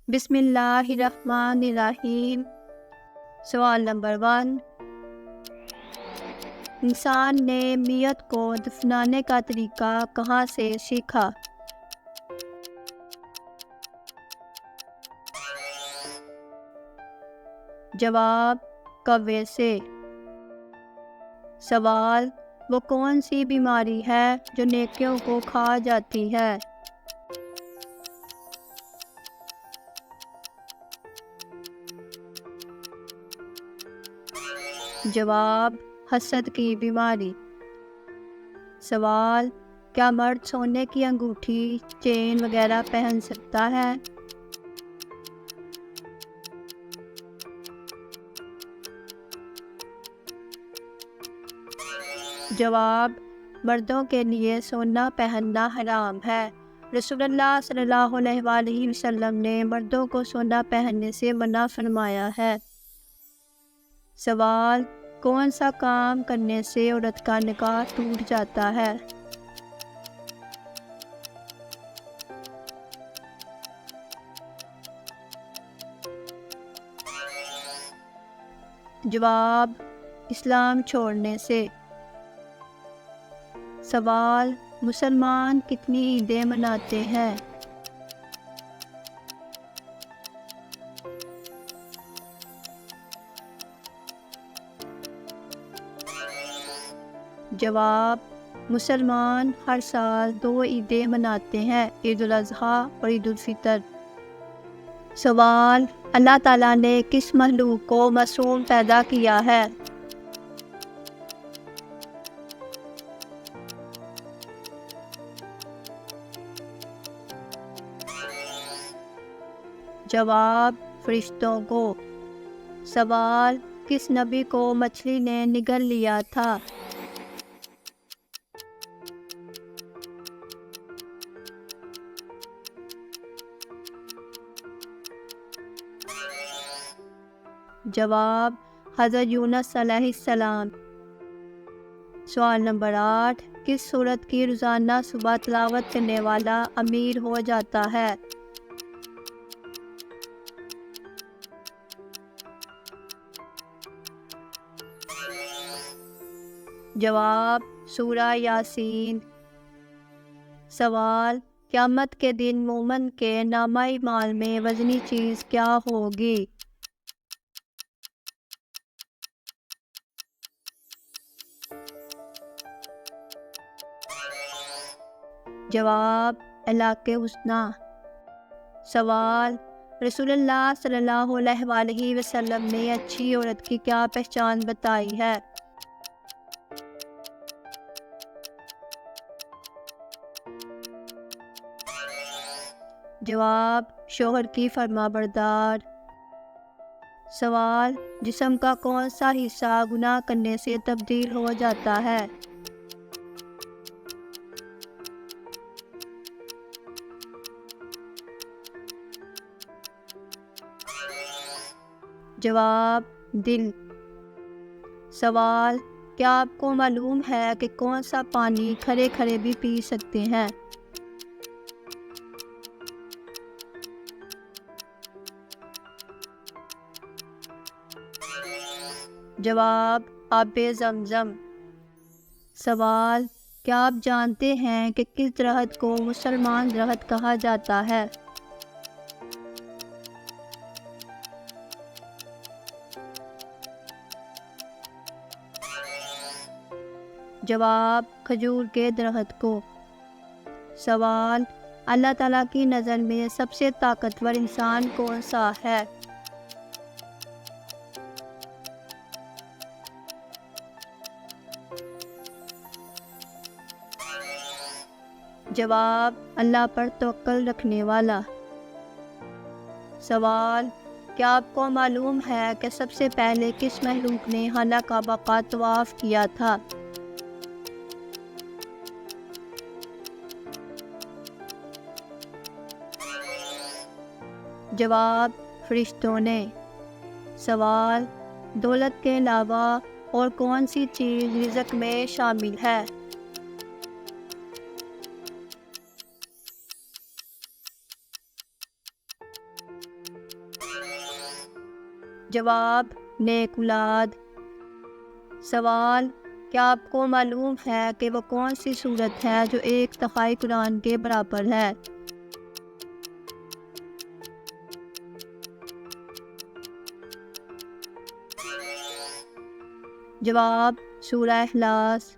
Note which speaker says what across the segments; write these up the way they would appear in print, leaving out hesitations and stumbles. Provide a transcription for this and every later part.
Speaker 1: بسم اللہ الرحمن الرحیم۔ سوال نمبر 1، انسان نے میت کو دفنانے کا طریقہ کہاں سے سیکھا؟ جواب: کوے سے۔ سوال: وہ کون سی بیماری ہے جو نیکیوں کو کھا جاتی ہے؟ جواب: حسد کی بیماری۔ سوال: کیا مرد سونے کی انگوٹھی، چین وغیرہ پہن سکتا ہے؟ جواب: مردوں کے لیے سونا پہننا حرام ہے۔ رسول اللہ صلی اللہ علیہ وآلہ وسلم نے مردوں کو سونا پہننے سے منع فرمایا ہے۔ سوال: کون سا کام کرنے سے عورت کا نکاح ٹوٹ جاتا ہے؟ جواب: اسلام چھوڑنے سے۔ سوال: مسلمان کتنی عیدیں مناتے ہیں؟ جواب: مسلمان ہر سال 2 عیدیں مناتے ہیں، عید الاضحیٰ اور عید الفطر۔ سوال: اللہ تعالیٰ نے کس مخلوق کو معصوم پیدا کیا ہے؟ جواب: فرشتوں کو۔ سوال: کس نبی کو مچھلی نے نگل لیا تھا؟ جواب: حضرت یونس علیہ السلام۔ سوال نمبر 8، کس سورت کی روزانہ صبح تلاوت کرنے والا امیر ہو جاتا ہے؟ جواب: سورہ یاسین۔ سوال: قیامت کے دن مومن کے نامہ اعمال میں وزنی چیز کیا ہوگی؟ جواب: اخلاق حسنہ۔ سوال: رسول اللہ صلی اللہ علیہ وآلہ وسلم نے اچھی عورت کی کیا پہچان بتائی ہے؟ جواب: شوہر کی فرما بردار۔ سوال: جسم کا کون سا حصہ گناہ کرنے سے تبدیل ہو جاتا ہے؟ جواب: دل۔ سوال: کیا آپ کو معلوم ہے کہ کون سا پانی کھڑے کھڑے بھی پی سکتے ہیں؟ جواب: آب زمزم۔ سوال: کیا آپ جانتے ہیں کہ کس درخت کو مسلمان درخت کہا جاتا ہے؟ جواب: کھجور کے درخت کو۔ سوال: اللہ تعالیٰ کی نظر میں سب سے طاقتور انسان کون سا ہے؟ جواب: اللہ پر توکل رکھنے والا۔ سوال: کیا آپ کو معلوم ہے کہ سب سے پہلے کس مخلوق نے خانہ کعبہ کا طواف کیا تھا؟ جواب: فرشتوں نے۔ سوال: دولت کے علاوہ اور کون سی چیز رزق میں شامل ہے؟ جواب نیک اولاد۔ سوال کیا آپ کو معلوم ہے کہ وہ کون سی سورت ہے جو 1/3 قرآن کے برابر ہے؟ جواب سورہ اخلاص۔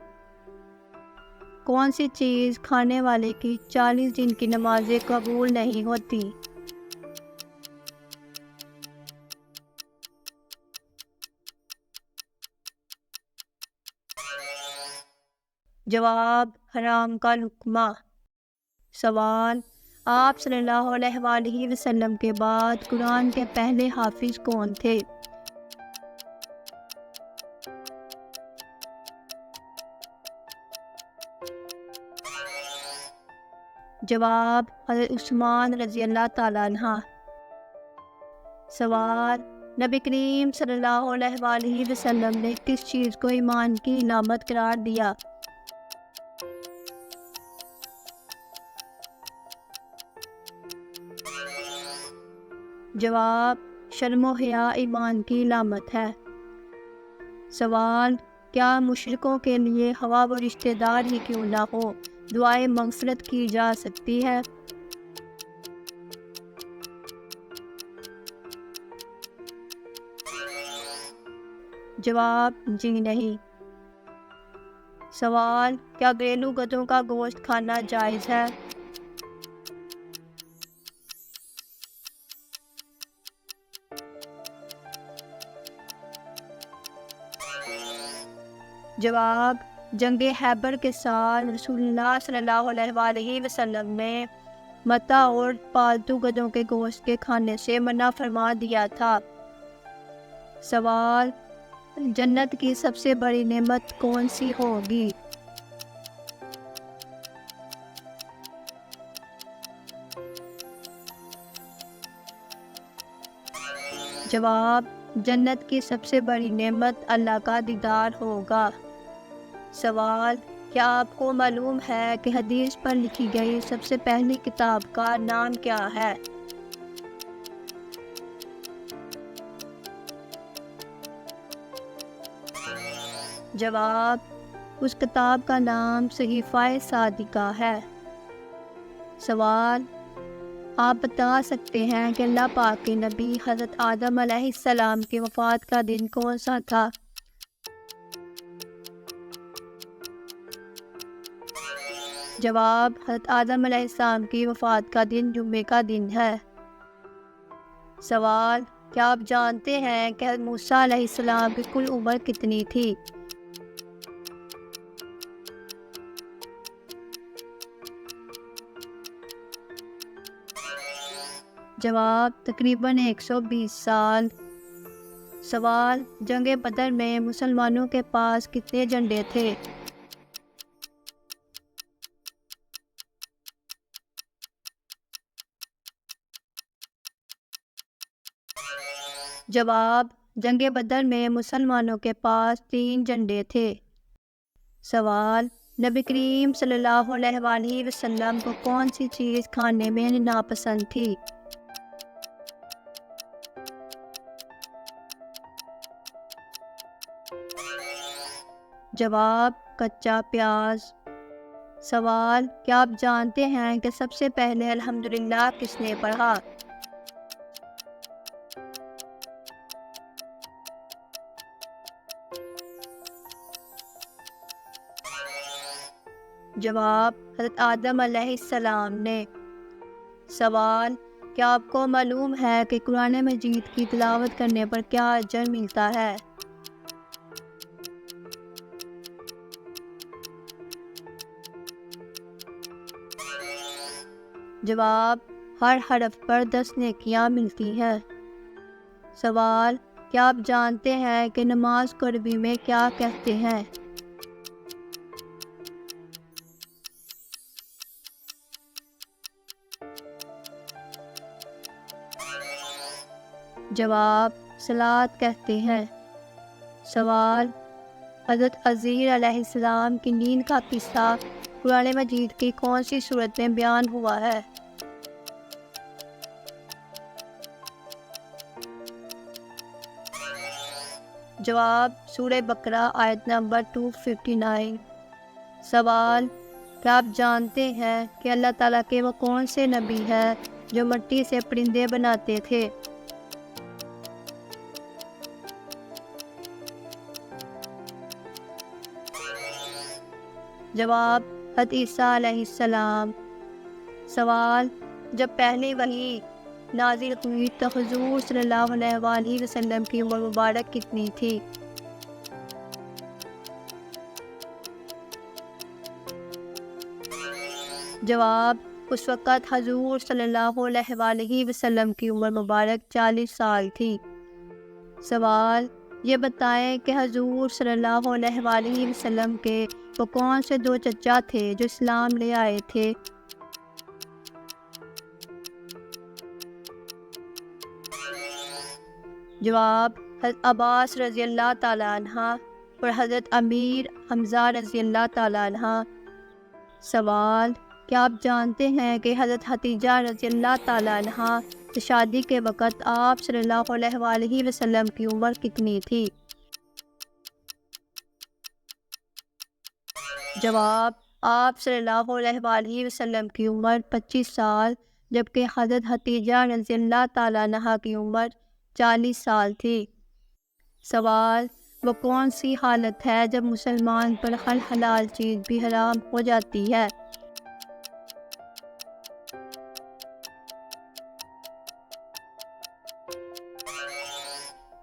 Speaker 1: کون سی چیز کھانے والے کی 40 دن کی نمازیں قبول نہیں ہوتی؟ جواب حرام کا لقمہ۔ سوال آپ صلی اللہ علیہ وآلہ وسلم کے بعد قرآن کے پہلے حافظ کون تھے؟ جواب حضرت عثمان رضی اللہ تعالیٰ عنہ۔ سوال نبی کریم صلی اللہ علیہ وآلہ وسلم نے کس چیز کو ایمان کی علامت قرار دیا؟ جواب شرم و حیا ایمان کی علامت ہے۔ سوال کیا مشرکوں کے لیے خواہ وہ رشتہ دار ہی کیوں نہ ہو دعائے مغفرت کی جا سکتی ہے؟ جواب جی نہیں۔ سوال کیا گھریلو گدھوں کا گوشت کھانا جائز ہے؟ جواب جنگ خیبر کے سال رسول اللہ صلی اللہ علیہ وآلہ وسلم نے متاع اور پالتو گدھوں کے گوشت کے کھانے سے منع فرما دیا تھا۔ سوال جنت کی سب سے بڑی نعمت کون سی ہوگی؟ جواب جنت کی سب سے بڑی نعمت اللہ کا دیدار ہوگا۔ سوال کیا آپ کو معلوم ہے کہ حدیث پر لکھی گئی سب سے پہلی کتاب کا نام کیا ہے؟ جواب اس کتاب کا نام صحیفہ صادقہ ہے۔ سوال آپ بتا سکتے ہیں کہ اللہ پاک کے نبی حضرت آدم علیہ السلام کی وفات کا دن کون سا تھا؟ جواب حضرت آدم علیہ السلام کی وفات کا دن جمعے کا دن ہے۔ سوال کیا آپ جانتے ہیں کہ حضرت موسیٰ علیہ السلام کی کل عمر کتنی تھی؟ جواب تقریباً 120 سال۔ سوال جنگ بدر میں مسلمانوں کے پاس کتنے جھنڈے تھے؟ جواب جنگ بدر میں مسلمانوں کے پاس 3 جھنڈے تھے۔ سوال نبی کریم صلی اللہ علیہ وآلہ وسلم کو کون سی چیز کھانے میں ناپسند تھی؟ جواب کچا پیاز۔ سوال کیا آپ جانتے ہیں کہ سب سے پہلے الحمدللہ کس نے پڑھا؟ جواب حضرت آدم علیہ السلام نے۔ سوال کیا آپ کو معلوم ہے کہ قرآن مجید کی تلاوت کرنے پر کیا اجر ملتا ہے؟ جواب ہر حرف پر 10 نیکیاں ملتی ہیں۔ سوال کیا آپ جانتے ہیں کہ نماز کو عربی میں کیا کہتے ہیں؟ جواب صلاۃ کہتے ہیں۔ سوال حضرت عزیر علیہ السلام کی نیند کا قصہ قرآن مجید کی کون سی سورت میں بیان ہوا ہے؟ جواب سورہ بقرہ آیت نمبر 259۔ سوال، کیا آپ جانتے ہیں کہ اللہ تعالیٰ کے وہ کون سے نبی ہیں جو مٹی سے پرندے بناتے تھے؟ جواب حضرت عیسیٰ علیہ السلام۔ سوال، جب پہلی وحی نازل ہوئی تو حضور صلی اللہ علیہ وآلہ وسلم کی عمر مبارک کتنی تھی؟ جواب، اس وقت حضور صلی اللہ علیہ وآلہ وسلم کی عمر مبارک 40 سال تھی۔ سوال، یہ بتائیں کہ حضور صلی اللہ علیہ وآلہ وسلم کے وہ کون سے 2 چچا تھے جو اسلام لے آئے تھے؟ جواب حضرت عباس رضی اللہ تعالیٰ عنہ اور حضرت امیر حمزہ رضی اللہ تعالیٰ عنہ۔ سوال، کیا آپ جانتے ہیں کہ حضرت ختیجہ رضی اللہ تعالیٰ عنہ سے شادی کے وقت آپ صلی اللہ علیہ وآلہ وسلم کی عمر کتنی تھی؟ جواب، آپ صلی اللہ علیہ وآلہ وسلم کی عمر 25 سال جبکہ حضرت ختیجہ رضی اللہ تعالیٰ عنہ کی عمر 40 سال تھی۔ سوال، وہ کون سی حالت ہے جب مسلمان پر ہر حلال چیز بھی حرام ہو جاتی ہے؟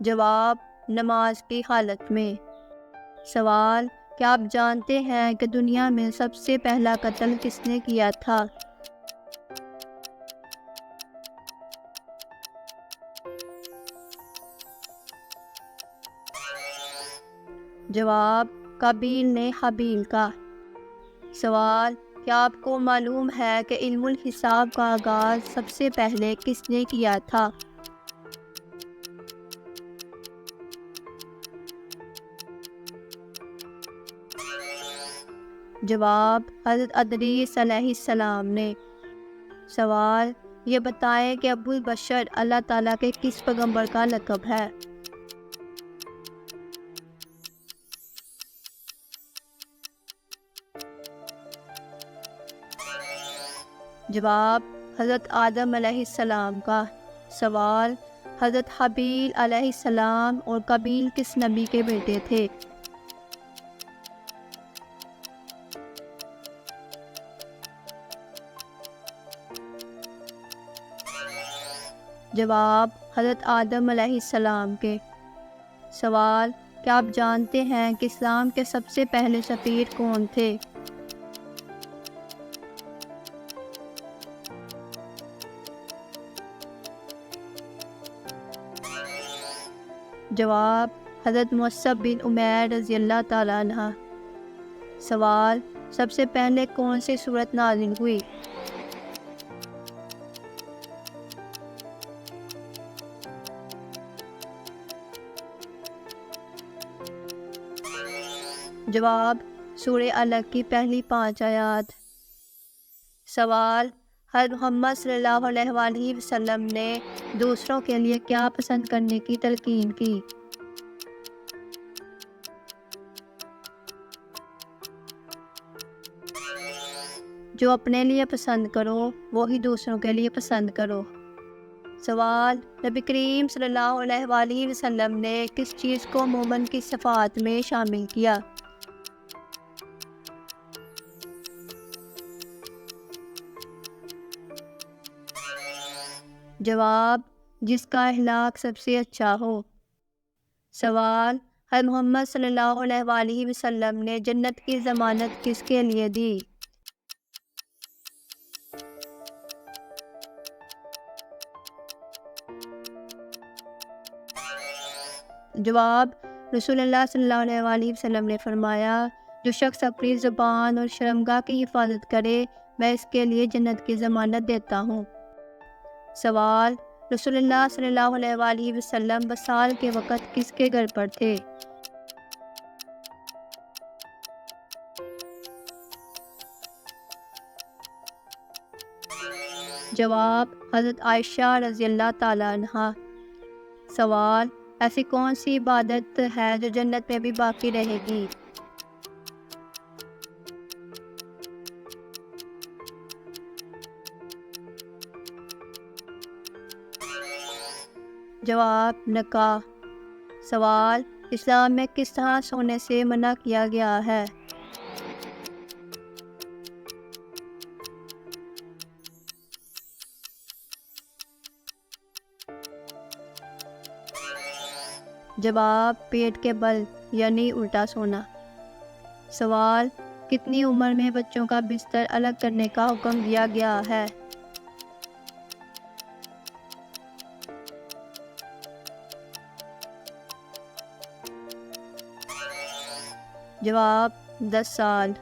Speaker 1: جواب، نماز کی حالت میں۔ سوال، کیا آپ جانتے ہیں کہ دنیا میں سب سے پہلا قتل کس نے کیا تھا؟ جواب، قابیل نے حابیل کا۔ سوال، کیا آپ کو معلوم ہے کہ علم الحساب کا آغاز سب سے پہلے کس نے کیا تھا؟ جواب، حضرت ادریس علیہ السلام نے۔ سوال، یہ بتائیں کہ ابو البشر اللہ تعالیٰ کے کس پیغمبر کا لقب ہے؟ جواب، حضرت آدم علیہ السلام کا۔ سوال، حضرت حابیل علیہ السلام اور قابیل کس نبی کے بیٹے تھے؟ جواب، حضرت آدم علیہ السلام کے۔ سوال، کیا آپ جانتے ہیں کہ اسلام کے سب سے پہلے سفیر کون تھے؟ جواب، حضرت مصعب بن عمیر رضی اللہ تعالیٰ عنہ۔ سوال، سب سے پہلے کون سی سورت نازل ہوئی؟ جواب، سورہ علق کی پہلی 5 آیات۔ سوال، حضرت محمد صلی اللہ علیہ وآلہ وسلم نے دوسروں کے لیے کیا پسند کرنے کی تلقین کی؟ جو اپنے لیے پسند کرو وہی دوسروں کے لیے پسند کرو۔ سوال، نبی کریم صلی اللہ علیہ وآلہ وسلم نے کس چیز کو مومن کی صفات میں شامل کیا؟ جواب، جس کا اخلاق سب سے اچھا ہو۔ سوال، حضرت محمد صلی اللہ علیہ وآلہ وسلم نے جنت کی ضمانت کس کے لیے دی؟ جواب، رسول اللہ صلی اللہ علیہ وآلہ وسلم نے فرمایا، جو شخص اپنی زبان اور شرمگاہ کی حفاظت کرے میں اس کے لیے جنت کی ضمانت دیتا ہوں۔ سوال، رسول اللہ صلی اللہ علیہ وآلہ وسلم وصال کے وقت کس کے گھر پر تھے؟ جواب، حضرت عائشہ رضی اللہ تعالیٰ عنہ۔ سوال، ایسی کون سی عبادت ہے جو جنت میں بھی باقی رہے گی؟ جواب نکاح۔ سوال، اسلام میں کس طرح سونے سے منع کیا گیا ہے؟ جواب پیٹ کے بل یعنی الٹا سونا۔ سوال، کتنی عمر میں بچوں کا بستر الگ کرنے کا حکم دیا گیا ہے؟ جواب 10 سال۔